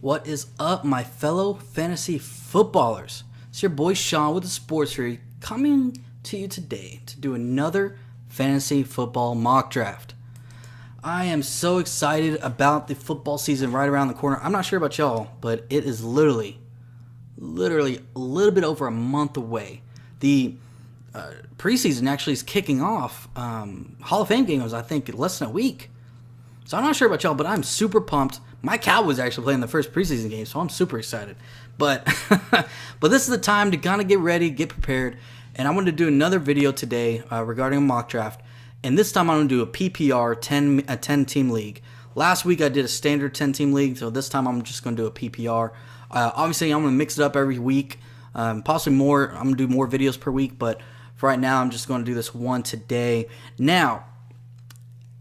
What is up, my fellow fantasy footballers? It's your boy Shawn with the Sports Tree coming to you today to do another fantasy football mock draft. I am so excited about the football season right around the corner. I'm not sure about y'all, but it is literally a little bit over a month away. The preseason actually is kicking off. Hall of Fame game was, I think, less than a week. So I'm not sure about y'all, but I'm super pumped. My Cowboys are actually playing the first preseason game, so I'm super excited. But but this is the time to kind of get ready, get prepared. And I wanted to do another video today regarding a mock draft. And this time I'm going to do a PPR 10-team league. Last week I did a standard 10-team league, so this time I'm just going to do a PPR. Obviously, I'm going to mix it up every week, possibly more. I'm going to do more videos per week, but for right now, I'm just going to do this one today. Now,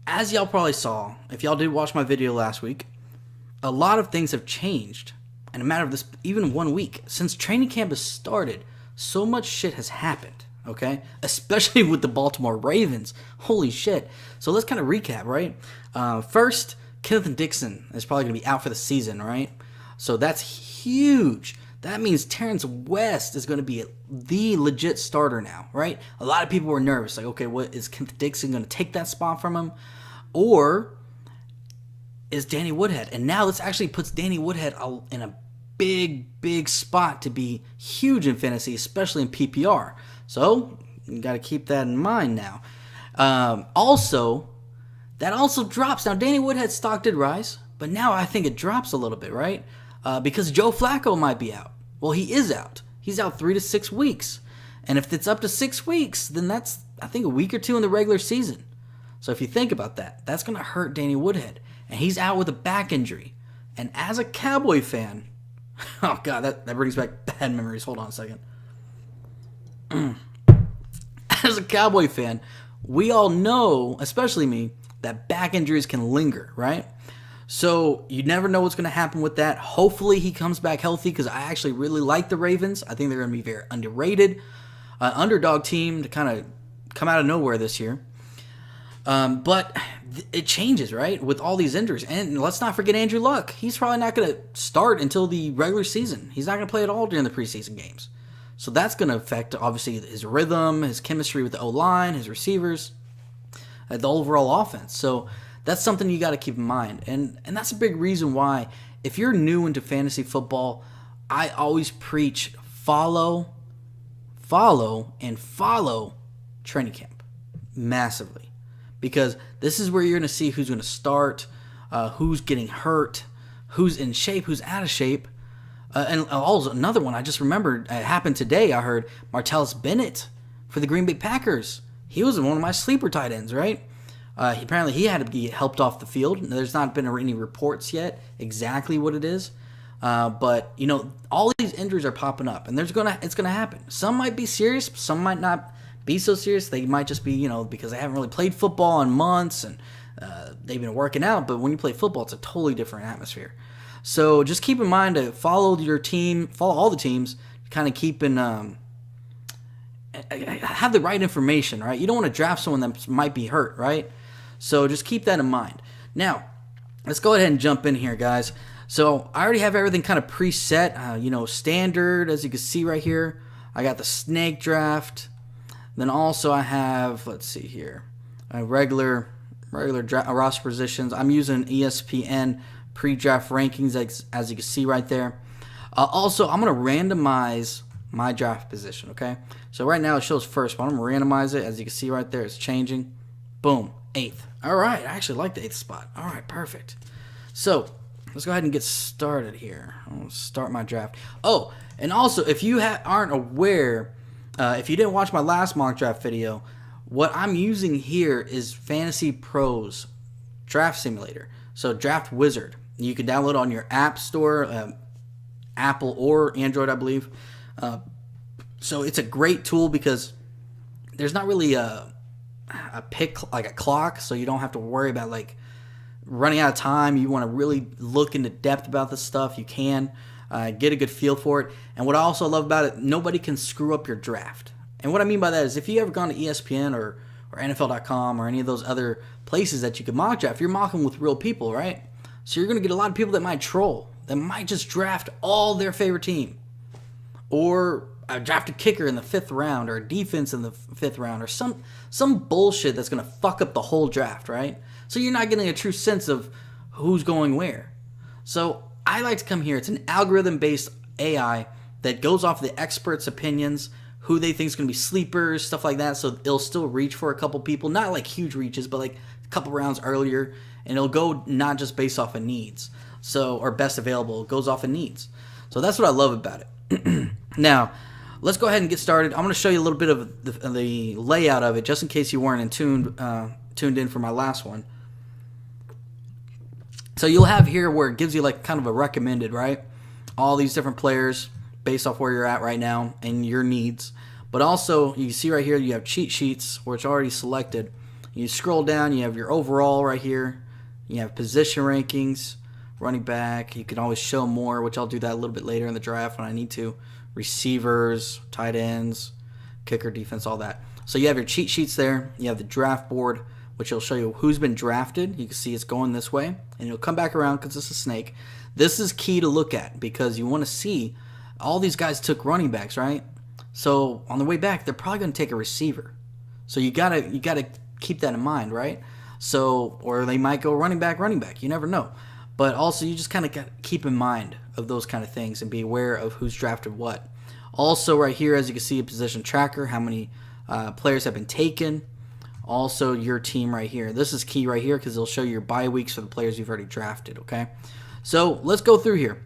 as y'all probably saw, if y'all did watch my video last week, a lot of things have changed in a matter of this, even 1 week. Since training camp has started, so much shit has happened, okay? Especially with the Baltimore Ravens. Holy shit. So let's kind of recap, right? First, Kenneth Dixon is probably going to be out for the season, right? So that's huge. That means Terrence West is going to be the legit starter now, right? A lot of people were nervous. Like, okay, what is Kenneth Dixon going to take that spot from him? Or is Danny Woodhead? And now this actually puts Danny Woodhead in a big spot to be huge in fantasy, especially in PPR. So you got to keep that in mind now. Also, that also drops. Now, Danny Woodhead's stock did rise, but now I think it drops a little bit, right? Because Joe Flacco might be out. Well, he is out. He's out 3 to 6 weeks. And if it's up to 6 weeks, then that's, I think, a week or two in the regular season. So if you think about that, that's going to hurt Danny Woodhead. And he's out with a back injury. And as a Cowboy fan, oh God, that brings back bad memories. Hold on a second. As a Cowboy fan, we all know, especially me, that back injuries can linger, right? So you never know what's going to happen with that. Hopefully he comes back healthy because I actually really like the Ravens. I think they're going to be very underrated. Underdog team to kind of come out of nowhere this year. But it changes, right, with all these injuries. And let's not forget Andrew Luck. He's probably not going to start until the regular season. He's not going to play at all during the preseason games. So that's going to affect, obviously, his rhythm, his chemistry with the O-line, his receivers, the overall offense. So that's something you got to keep in mind. And that's a big reason why, if you're new into fantasy football, I always preach follow training camp massively. Because this is where you're going to see who's going to start, who's getting hurt, who's in shape, who's out of shape. And also another one I just remembered, it happened today, I heard Martellus Bennett for the Green Bay Packers. He was one of my sleeper tight ends, right? Apparently he had to be helped off the field. There's not been any reports yet exactly what it is. But, you know, all these injuries are popping up, and it's going to happen. Some might be serious, some might not be so serious. They might just be, you know, because they haven't really played football in months, and they've been working out. But when you play football, it's a totally different atmosphere. So just keep in mind to follow your team, follow all the teams, kind of keep in, have the right information, right? You don't want to draft someone that might be hurt, right? So just keep that in mind. Now, let's go ahead and jump in here, guys. So I already have everything kind of preset, you know, standard, as you can see right here. I got the snake draft. Then also I have, let's see here, regular roster positions. I'm using ESPN pre-draft rankings, as you can see right there. Also, I'm going to randomize my draft position, okay? So right now it shows first, but I'm going to randomize it. As you can see right there, it's changing. Boom, 8th. All right, I actually like the 8th spot. All right, perfect. So let's go ahead and get started here. I'm going to start my draft. Oh, and also, if you aren't aware, if you didn't watch my last mock draft video, what I'm using here is Fantasy Pros Draft Simulator. So Draft Wizard. You can download it on your app store, Apple or Android, I believe. So it's a great tool because there's not really a pick, like a clock, so you don't have to worry about like running out of time. You want to really look into depth about this stuff, you can. Get a good feel for it. And what I also love about it, nobody can screw up your draft. And what I mean by that is if you ever gone to ESPN or NFL.com or any of those other places that you can mock draft, you're mocking with real people, right? So you're going to get a lot of people that might troll. that might just draft all their favorite team, or draft a kicker in the 5th round, or a defense in the 5th round, or some bullshit that's going to fuck up the whole draft, right? So you're not getting a true sense of who's going where. So I like to come here. It's an algorithm-based AI that goes off the experts' opinions, who they think is going to be sleepers, stuff like that. So it'll still reach for a couple people, not like huge reaches, but like a couple rounds earlier, and it'll go not just based off of needs, so or best available. It goes off of needs. So that's what I love about it. Now, let's go ahead and get started. I'm going to show you a little bit of the layout of it, just in case you weren't tuned in for my last one. So you'll have here where it gives you like kind of a recommended, right? All these different players based off where you're at right now and your needs. But also, you see right here, you have cheat sheets, where it's already selected. You scroll down, you have your overall right here. You have position rankings, running back. You can always show more, which I'll do that a little bit later in the draft when I need to. Receivers, tight ends, kicker, defense, all that. So you have your cheat sheets there. You have the draft board, which will show you who's been drafted. You can see it's going this way, and it'll come back around because it's a snake. This is key to look at because you want to see all these guys took running backs, right? So on the way back, they're probably going to take a receiver. So you gotta keep that in mind, right? So, or they might go running back. You never know. But also, you just kind of got to keep in mind of those kind of things and be aware of who's drafted what. Also, right here, as you can see, a position tracker, how many players have been taken. Also, your team right here. This is key right here because it'll show you your bye weeks for the players you've already drafted, okay? So, let's go through here.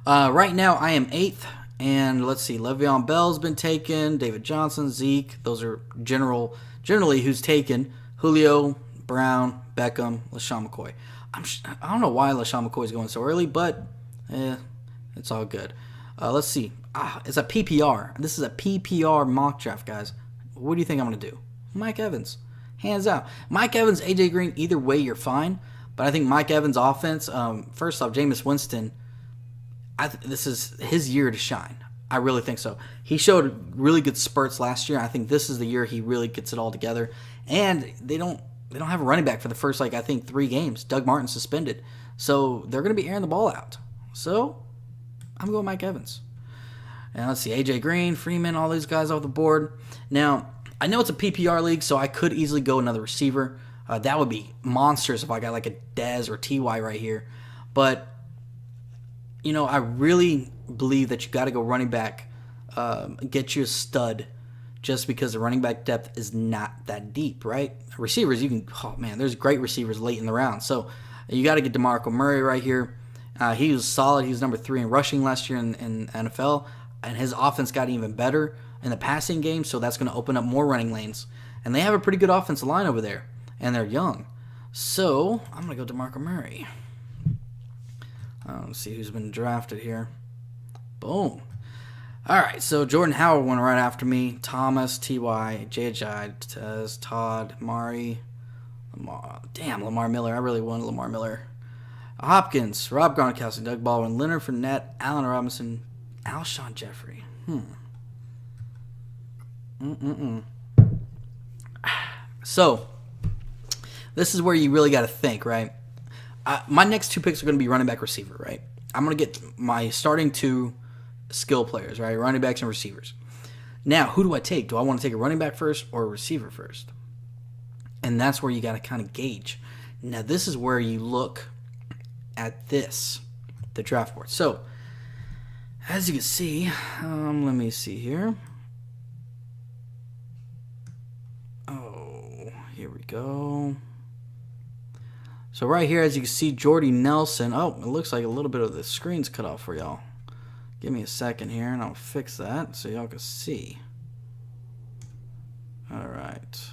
Right now, I am 8th, and let's see, Le'Veon Bell's been taken, David Johnson, Zeke. Those are generally who's taken. Julio, Brown, Beckham, LaShawn McCoy. I don't know why LaShawn McCoy is going so early, but it's all good. Let's see. It's a PPR. This is a PPR mock draft, guys. What do you think I'm going to do? Mike Evans. Hands out. Mike Evans, AJ Green, either way, you're fine. But I think Mike Evans' offense, first off, Jameis Winston, this is his year to shine. I really think so. He showed really good spurts last year. I think this is the year he really gets it all together. And they don't have a running back for the first, 3 games. Doug Martin suspended. So they're going to be airing the ball out. So I'm going Mike Evans. And let's see, AJ Green, Freeman, all these guys off the board. Now, I know it's a PPR league, so I could easily go another receiver. That would be monsters if I got like a Dez or TY right here. But, I really believe that you got to go running back, get you a stud, just because the running back depth is not that deep, right? Receivers, there's great receivers late in the round. So you got to get DeMarco Murray right here. He was solid. He was number 3 in rushing last year in NFL, and his offense got even better in the passing game, so that's going to open up more running lanes. And they have a pretty good offensive line over there, and they're young. So I'm going to go DeMarco Murray. Let's see who's been drafted here. Boom. All right, so Jordan Howard went right after me. Thomas, T.Y., J.J., Tez, Todd, Mari, Lamar. Damn, Lamar Miller. I really wanted Lamar Miller. Hopkins, Rob Gronkowski, Doug Baldwin, Leonard Fournette, Allen Robinson, Alshon Jeffrey. So, this is where you really got to think, right? My next 2 picks are going to be running back, receiver, right? I'm going to get my starting 2 skill players, right? Running backs and receivers. Now, who do I take? Do I want to take a running back first or a receiver first? And that's where you got to kind of gauge. Now, this is where you look at the draft board. So, as you can see, let me see here. Oh, here we go. So right here, as you can see, Jordy Nelson. Oh, it looks like a little bit of the screen's cut off for y'all. Give me a second here, and I'll fix that so y'all can see. All right.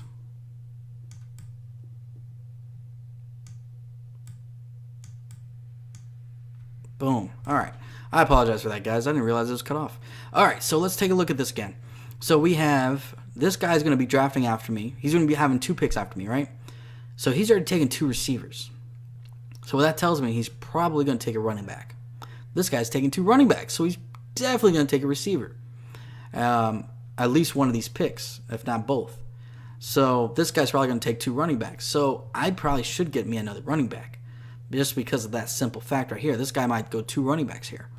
Boom. All right. I apologize for that, guys. I didn't realize it was cut off. All right, so let's take a look at this again. So we have this guy's going to be drafting after me. He's going to be having 2 picks after me, right? So he's already taken 2 receivers. So what that tells me, he's probably going to take a running back. This guy's taking 2 running backs, so he's definitely going to take a receiver. At least one of these picks, if not both. So this guy's probably going to take 2 running backs. So I probably should get me another running back. just because of that simple fact right here. This guy might go 2 running backs here.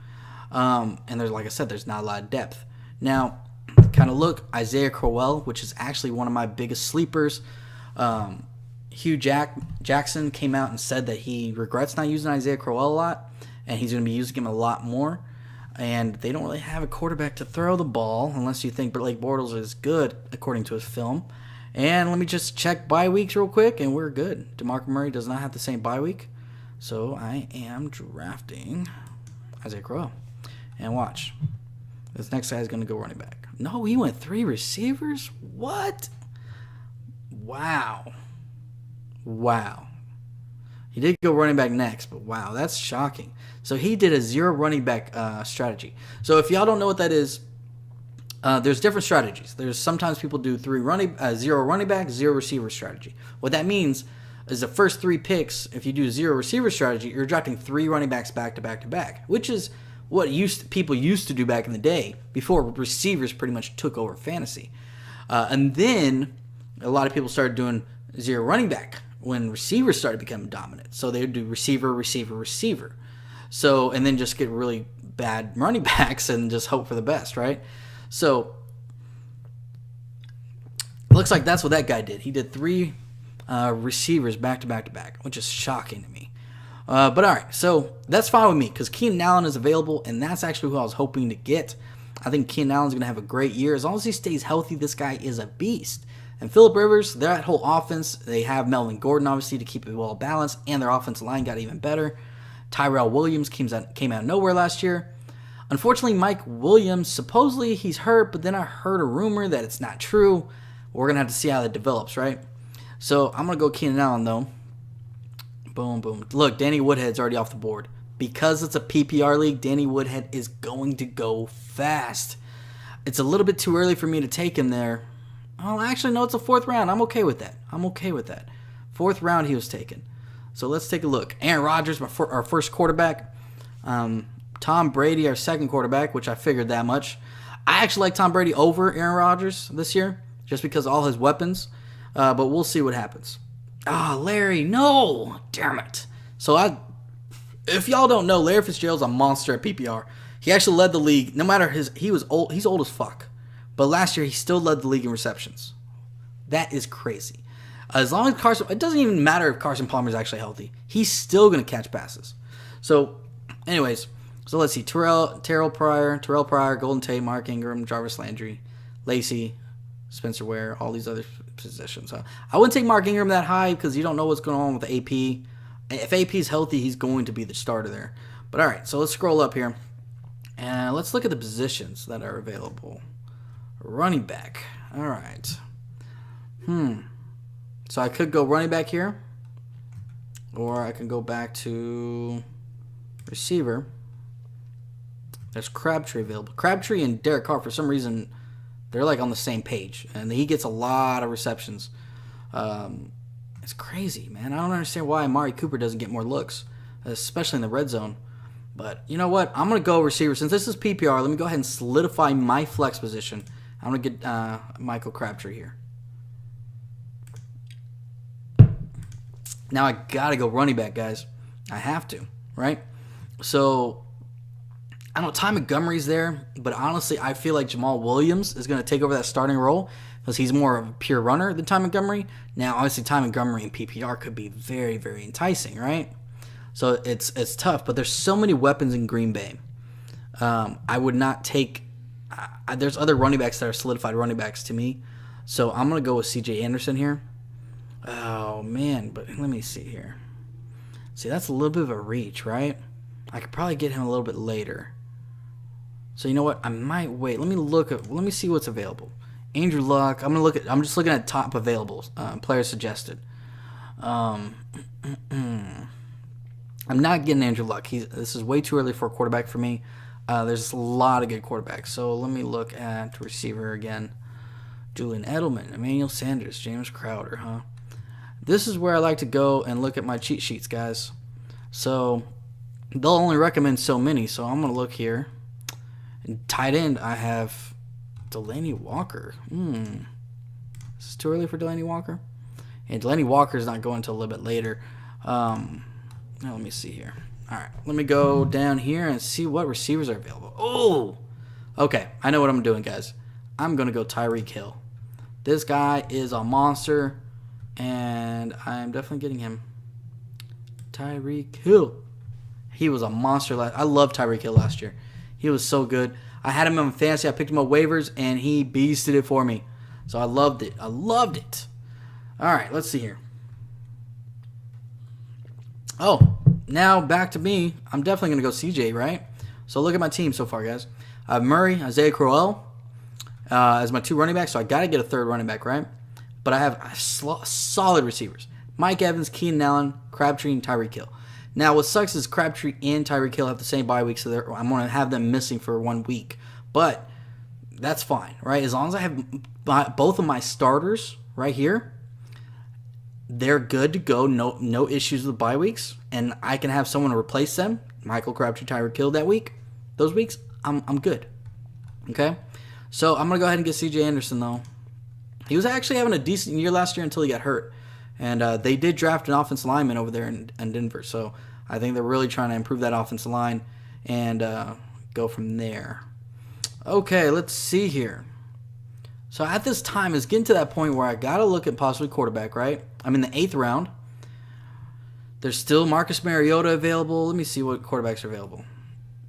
And there's, like I said, there's not a lot of depth. Now, kind of look, Isaiah Crowell, which is actually one of my biggest sleepers. Hugh Jackson came out and said that he regrets not using Isaiah Crowell a lot, and he's going to be using him a lot more. And they don't really have a quarterback to throw the ball unless you think Blake Bortles is good, according to his film. And let me just check bye weeks real quick, and we're good. DeMarco Murray does not have the same bye week. So I am drafting Isaiah Crowell. And watch. This next guy is going to go running back. No, he went 3 receivers? What? Wow. He did go running back next, but wow, that's shocking. So he did a 0 running back strategy. So if y'all don't know what that is, there's different strategies. There's sometimes people do 0 running back, 0 receiver strategy. What that means is the first 3 picks, if you do 0 receiver strategy, you're drafting 3 running backs back to back to back, which is what people used to do back in the day before receivers pretty much took over fantasy. And then a lot of people started doing 0 running back when receivers started becoming dominant. So they would do receiver, receiver, receiver. So, and then just get really bad running backs and just hope for the best, right? So, it looks like that's what that guy did. He did 3 receivers back to back to back, which is shocking to me. But all right, so that's fine with me because Keenan Allen is available, and that's actually who I was hoping to get. I think Keenan Allen's going to have a great year. As long as he stays healthy, this guy is a beast. And Phillip Rivers, that whole offense, they have Melvin Gordon, obviously, to keep it well balanced, and their offensive line got even better. Tyrell Williams came out of nowhere last year. Unfortunately, Mike Williams, supposedly he's hurt, but then I heard a rumor that it's not true. We're going to have to see how that develops, right? So I'm going to go Keenan Allen, though. Boom, boom. Look, Danny Woodhead's already off the board. Because it's a PPR league, Danny Woodhead is going to go fast. It's a little bit too early for me to take him there. Oh, actually, no, it's a 4th round. I'm okay with that. 4th round he was taken. So let's take a look. Aaron Rodgers, our first quarterback. Tom Brady, our second quarterback, which I figured that much. I actually like Tom Brady over Aaron Rodgers this year, just because of all his weapons. But we'll see what happens. Larry, no! Damn it. So if y'all don't know, Larry Fitzgerald's a monster at PPR. He actually led the league. No matter he's old as fuck. But last year, he still led the league in receptions. That is crazy. As long as it doesn't even matter if Carson Palmer is actually healthy. He's still going to catch passes. So, anyways, let's see. Terrell Pryor, Golden Tate, Mark Ingram, Jarvis Landry, Lacey, Spencer Ware, all these other positions. I wouldn't take Mark Ingram that high because you don't know what's going on with AP. If AP is healthy, he's going to be the starter there. But all right, so let's scroll up here. And let's look at the positions that are available. Running back. All right. So I could go running back here. Or I can go back to receiver. There's Crabtree available. Crabtree and Derek Carr, for some reason, they're like on the same page. And he gets a lot of receptions. It's crazy, man. I don't understand why Amari Cooper doesn't get more looks, especially in the red zone. But you know what? I'm going to go receiver. Since this is PPR, let me go ahead and solidify my flex position. I'm going to get Michael Crabtree here. Now I got to go running back, guys. I have to, right? So, I know Ty Montgomery's there, but honestly, I feel like Jamal Williams is going to take over that starting role because he's more of a pure runner than Ty Montgomery. Now, obviously, Ty Montgomery in PPR could be very, very enticing, right? So, it's tough, but there's so many weapons in Green Bay. I would not take... there's other running backs that are solidified running backs to me. So, I'm going to go with C.J. Anderson here. Oh, man, but let me see here. See, that's a little bit of a reach, right? I could probably get him a little bit later. So, you know what? I might wait. Let me see what's available. Andrew Luck. I'm just looking at top available players suggested. I'm not getting Andrew Luck. This is way too early for a quarterback for me. There's a lot of good quarterbacks. So let me look at receiver again. Julian Edelman, Emmanuel Sanders, James Crowder, huh? This is where I like to go and look at my cheat sheets, guys. So they'll only recommend so many. So I'm going to look here. In tight end, I have Delaney Walker. Is this too early for Delaney Walker? And Delaney Walker is not going until a little bit later. Now, let me see here. All right, let me go down here and see what receivers are available. Oh, okay. I know what I'm doing, guys. I'm going to go Tyreek Hill. This guy is a monster, and I'm definitely getting him. Tyreek Hill. He was a monster. I loved Tyreek Hill last year. He was so good. I had him in fantasy. I picked him up waivers, and he beasted it for me. So I loved it. I loved it. All right, let's see here. Oh, now back to me. I'm definitely going to go CJ, right? So look at my team so far, guys. I have Murray, Isaiah Crowell as my 2 running backs, so I got to get a 3rd running back, right? But I have solid receivers. Mike Evans, Keenan Allen, Crabtree, and Tyreek Hill. Now, what sucks is Crabtree and Tyreek Hill have the same bye week, so I'm going to have them missing for 1 week. But that's fine, right? As long as I have both of my starters right here, they're good to go. No issues with bye weeks, and I can have someone to replace them. Michael Crabtree, Tyreek Hill that week. Those weeks, I'm good. Okay? So I'm going to go ahead and get C.J. Anderson, though. He was actually having a decent year last year until he got hurt. And they did draft an offensive lineman over there in Denver. So I think they're really trying to improve that offensive line and go from there. Okay, let's see here. So at this time, it's getting to that point where I got to look at possibly quarterback, right? I'm in the 8th round. There's still Marcus Mariota available. Let me see what quarterbacks are available.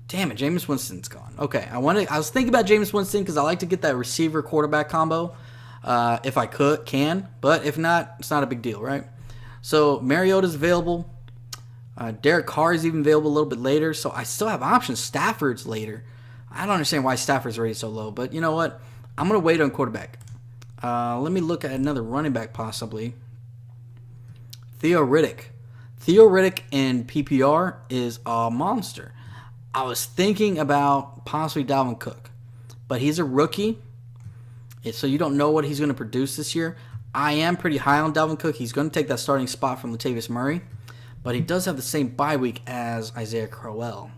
Damn it, Jameis Winston's gone. Okay, I was thinking about Jameis Winston because I like to get that receiver-quarterback combo. If I can, but if not, it's not a big deal, right? So Mariota's available. Derek Carr is even available a little bit later, so I still have options. Stafford's later. I don't understand why Stafford's rated so low, but you know what? I'm going to wait on quarterback. Let me look at another running back possibly. Theo Riddick. Theo Riddick in PPR is a monster. I was thinking about possibly Dalvin Cook, but he's a rookie. So you don't know what he's going to produce this year. I am pretty high on Dalvin Cook. He's going to take that starting spot from Latavius Murray. But he does have the same bye week as Isaiah Crowell.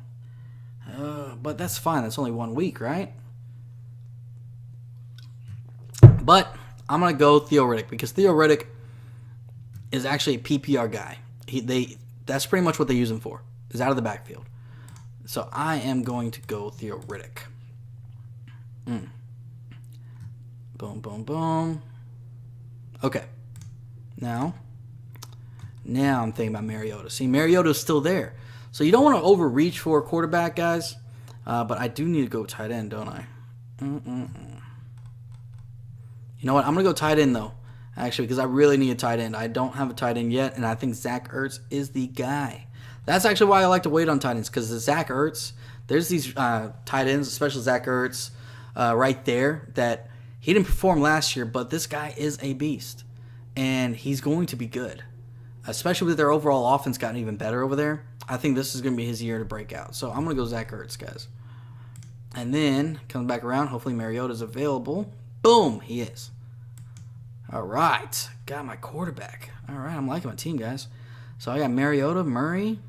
But that's fine. That's only 1 week, right? But I'm going to go Theo Riddick because Theo Riddick is actually a PPR guy. That's pretty much what they use him for, is out of the backfield. So I am going to go Theo Riddick. Boom, boom, boom. Okay. Now I'm thinking about Mariota. See, Mariota's still there. So you don't want to overreach for a quarterback, guys. But I do need to go tight end, don't I? You know what? I'm going to go tight end, though. Actually, because I really need a tight end. I don't have a tight end yet, and I think Zach Ertz is the guy. That's actually why I like to wait on tight ends, because Zach Ertz, there's these tight ends, especially Zach Ertz, right there, that he didn't perform last year, but this guy is a beast, and he's going to be good, especially with their overall offense gotten even better over there. I think this is going to be his year to break out. So I'm going to go Zach Ertz, guys. And then, comes back around, hopefully Mariota's available. Boom, he is. All right, got my quarterback. All right, I'm liking my team, guys. So I got Mariota, Murray,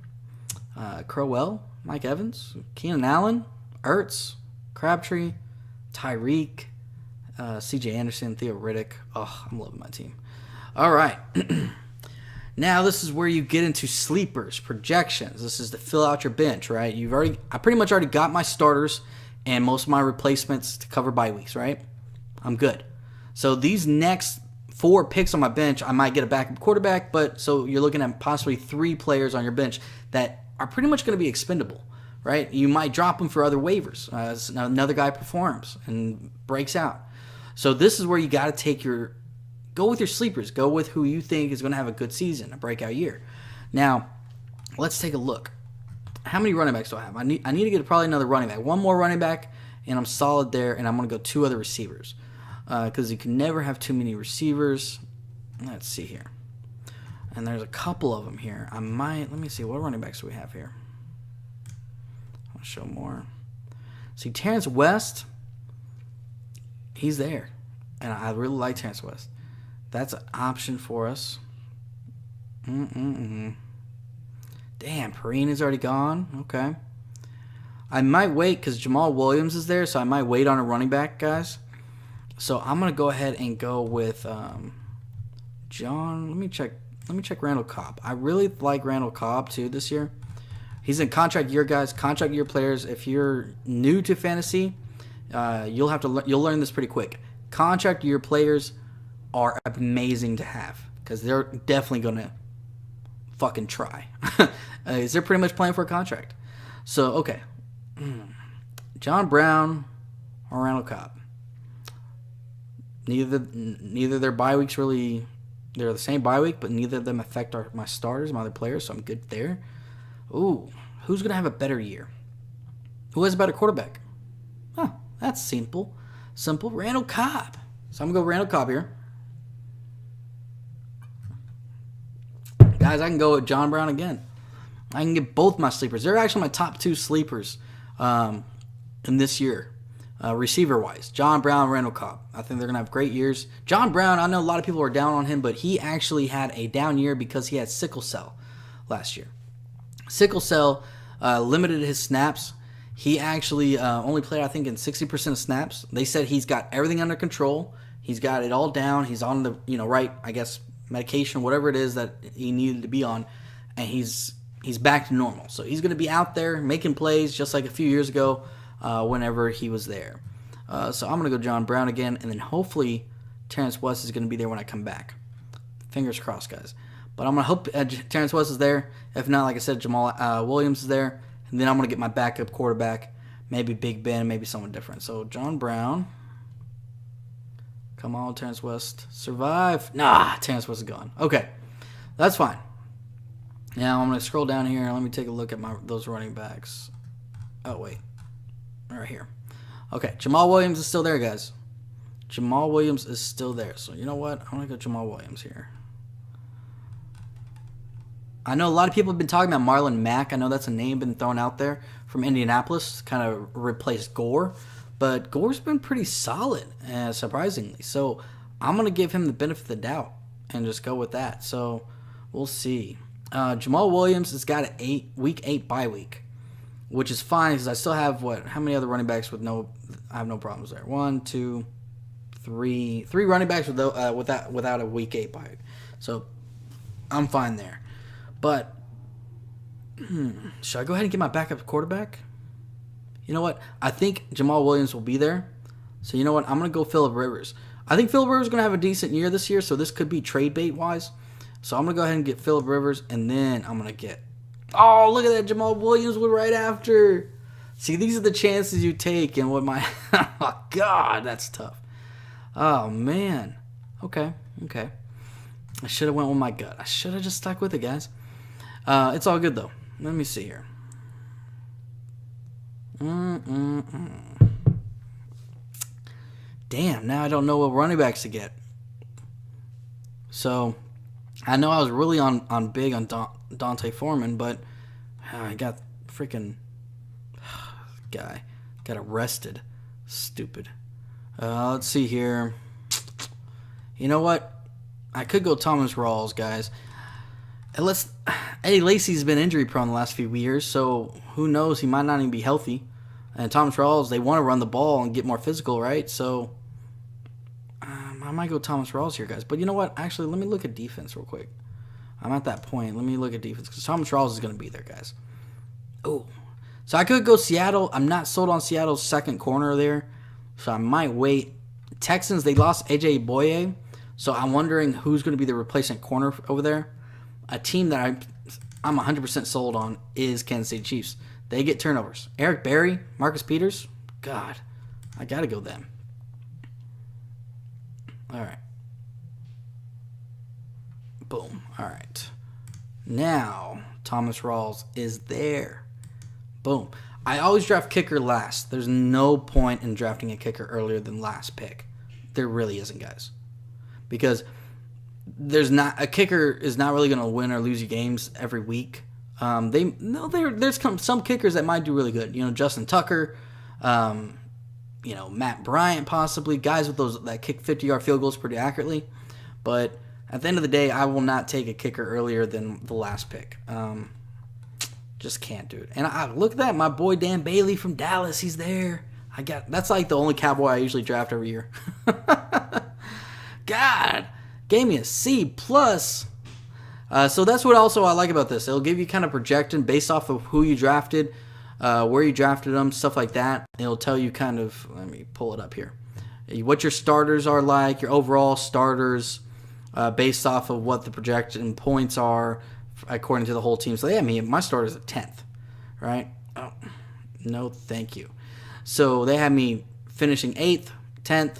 Crowell, Mike Evans, Keenan Allen, Ertz, Crabtree, Tyreek, C.J. Anderson, Theo Riddick. Oh, I'm loving my team. All right. Now this is where you get into sleepers, projections. This is to fill out your bench, right? I pretty much already got my starters and most of my replacements to cover bye weeks, right? I'm good. So these next 4 picks on my bench, I might get a backup quarterback, but so you're looking at possibly 3 players on your bench that are pretty much going to be expendable, right? You might drop them for other waivers. Another guy performs and breaks out. So this is where you got to go with your sleepers. Go with who you think is going to have a good season, a breakout year. Now, let's take a look. How many running backs do I have? I need to get probably another running back. One more running back, and I'm solid there, and I'm going to go 2 other receivers. Because you can never have too many receivers. Let's see here. And there's a couple of them here. Let me see, what running backs do we have here? I'll show more. See, Terrence West, he's there. And I really like Terrence West. That's an option for us. Damn, Perrine is already gone. Okay. I might wait because Jamal Williams is there, so I might wait on a running back, guys. So I'm going to go ahead and go with John. Let me check. let me check Randall Cobb. I really like Randall Cobb too this year. He's in contract year, guys. Contract year players. If you're new to fantasy, you'll learn this pretty quick. Contract year players are amazing to have because they're definitely gonna fucking try. They're pretty much playing for a contract. So okay, John Brown or Randall Cobb. Neither their bye weeks really. They're the same bye week, but neither of them affect my starters, my other players. So I'm good there. Ooh, who's going to have a better year? Who has a better quarterback? Oh, that's simple. Simple. Randall Cobb. So I'm going to go Randall Cobb here. Guys, I can go with John Brown again. I can get both my sleepers. They're actually my top 2 sleepers in this year, receiver-wise. John Brown, Randall Cobb. I think they're going to have great years. John Brown, I know a lot of people are down on him, but he actually had a down year because he had sickle cell last year. Sickle cell limited his snaps. He actually only played, I think, in 60% of snaps. They said he's got everything under control. He's got it all down. He's on the right, I guess, medication, whatever it is that he needed to be on, and he's back to normal. So he's going to be out there making plays just like a few years ago whenever he was there. So I'm going to go John Brown again, and then hopefully Terrence West is going to be there when I come back. Fingers crossed, guys. But I'm going to hope Terrence West is there. If not, like I said, Jamal Williams is there. And then I'm going to get my backup quarterback. Maybe Big Ben, maybe someone different. So John Brown. Come on, Terrence West. Survive. Nah, Terrence West is gone. Okay, that's fine. Now I'm going to scroll down here. Let me take a look at those running backs. Oh, wait. Right here. Okay, Jamal Williams is still there, guys. Jamal Williams is still there. So you know what? I'm going to go Jamal Williams here. I know a lot of people have been talking about Marlon Mack. I know that's a name been thrown out there from Indianapolis, kind of replaced Gore. But Gore's been pretty solid, surprisingly. So I'm going to give him the benefit of the doubt and just go with that. So we'll see. Jamal Williams has got a week 8 bye week, which is fine because I still have, how many other running backs I have no problems there. 1, 2, 3 running backs without a week 8 bye week. So I'm fine there. But should I go ahead and get my backup quarterback? You know what? I think Jamal Williams will be there. So you know what? I'm going to go Phillip Rivers. I think Phillip Rivers is going to have a decent year this year, so this could be trade bait-wise. So I'm going to go ahead and get Phillip Rivers, and then I'm going to get... Oh, look at that. Jamal Williams was right after. See, these are the chances you take, and what my... Oh, God, that's tough. Oh, man. Okay. I should have went with my gut. I should have just stuck with it, guys. It's all good, though. Let me see here. Damn, now I don't know what running backs to get. So, I know I was really on big on Dante Foreman, but I got freaking guy got arrested. Stupid. Let's see here. You know what? I could go Thomas Rawls, guys. Unless Eddie Lacy's been injury prone the last few years, so who knows? He might not even be healthy. And Thomas Rawls, they want to run the ball and get more physical, right? So I might go Thomas Rawls here, guys. But you know what? Actually, let me look at defense real quick. I'm at that point. Let me look at defense because Thomas Rawls is going to be there, guys. Oh, so I could go Seattle. I'm not sold on Seattle's second corner there, so I might wait. Texans, they lost A.J. Boye, so I'm wondering who's going to be the replacement corner over there. A team that I'm 100% sold on is Kansas City Chiefs. They get turnovers. Eric Berry, Marcus Peters, God, I got to go them. All right. Boom. All right. Now, Thomas Rawls is there. Boom. I always draft kicker last. There's no point in drafting a kicker earlier than last pick. There really isn't, guys. Because there's not a kicker is not really going to win or lose you games every week. There's some kickers that might do really good. You know, Justin Tucker, Matt Bryant possibly, guys with those that kick 50-yard field goals pretty accurately. But at the end of the day, I will not take a kicker earlier than the last pick. Just can't do it. And look at that, my boy Dan Bailey from Dallas, he's there. That's like the only Cowboy I usually draft every year. God, gave me a C+. So that's what also I like about this. It'll give you kind of projection based off of who you drafted, where you drafted them, stuff like that. It'll tell you kind of, let me pull it up here, what your starters are like, your overall starters, based off of what the projection points are according to the whole team. So yeah, my starter's at 10th, right? Oh, no, thank you. So they had me finishing 8th, 10th,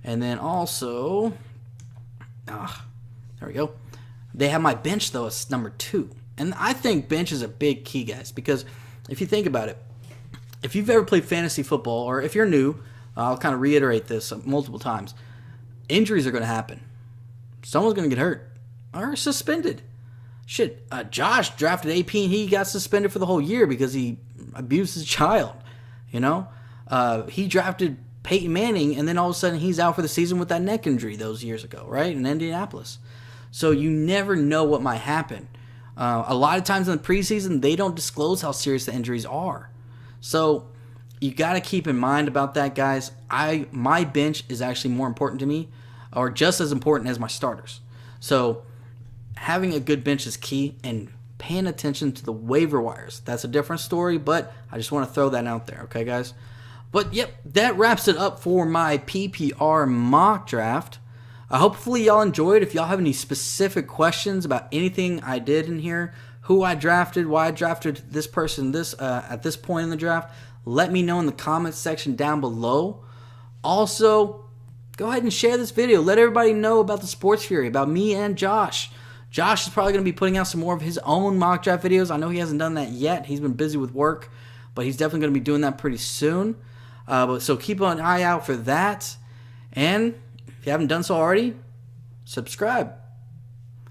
and then also, there we go. They have my bench, though, as number 2. And I think bench is a big key, guys, because if you think about it, if you've ever played fantasy football, or if you're new, I'll kind of reiterate this multiple times, injuries are going to happen. Someone's going to get hurt or suspended. Shit, Josh drafted AP and he got suspended for the whole year because he abused his child, you know? He drafted Peyton Manning, and then all of a sudden he's out for the season with that neck injury those years ago, right, in Indianapolis. So you never know what might happen. A lot of times in the preseason, they don't disclose how serious the injuries are. So you got to keep in mind about that, guys. My bench is actually more important to me, or just as important as my starters. So having a good bench is key, and paying attention to the waiver wires. That's a different story, but I just want to throw that out there, okay, guys? But, yep, that wraps it up for my PPR mock draft. Hopefully y'all enjoyed. If y'all have any specific questions about anything I did in here, who I drafted, why I drafted this person at this point in the draft, let me know in the comments section down below. Also, go ahead and share this video. Let everybody know about the Sports Fury, about me and Josh. Josh is probably going to be putting out some more of his own mock draft videos. I know he hasn't done that yet. He's been busy with work, but he's definitely going to be doing that pretty soon. So keep an eye out for that. And if you haven't done so already, subscribe.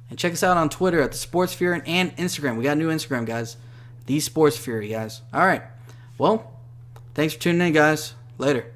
And check us out on Twitter at The Sports Fury and Instagram. We got a new Instagram, guys. The Sports Fury, guys. All right. Well, thanks for tuning in, guys. Later.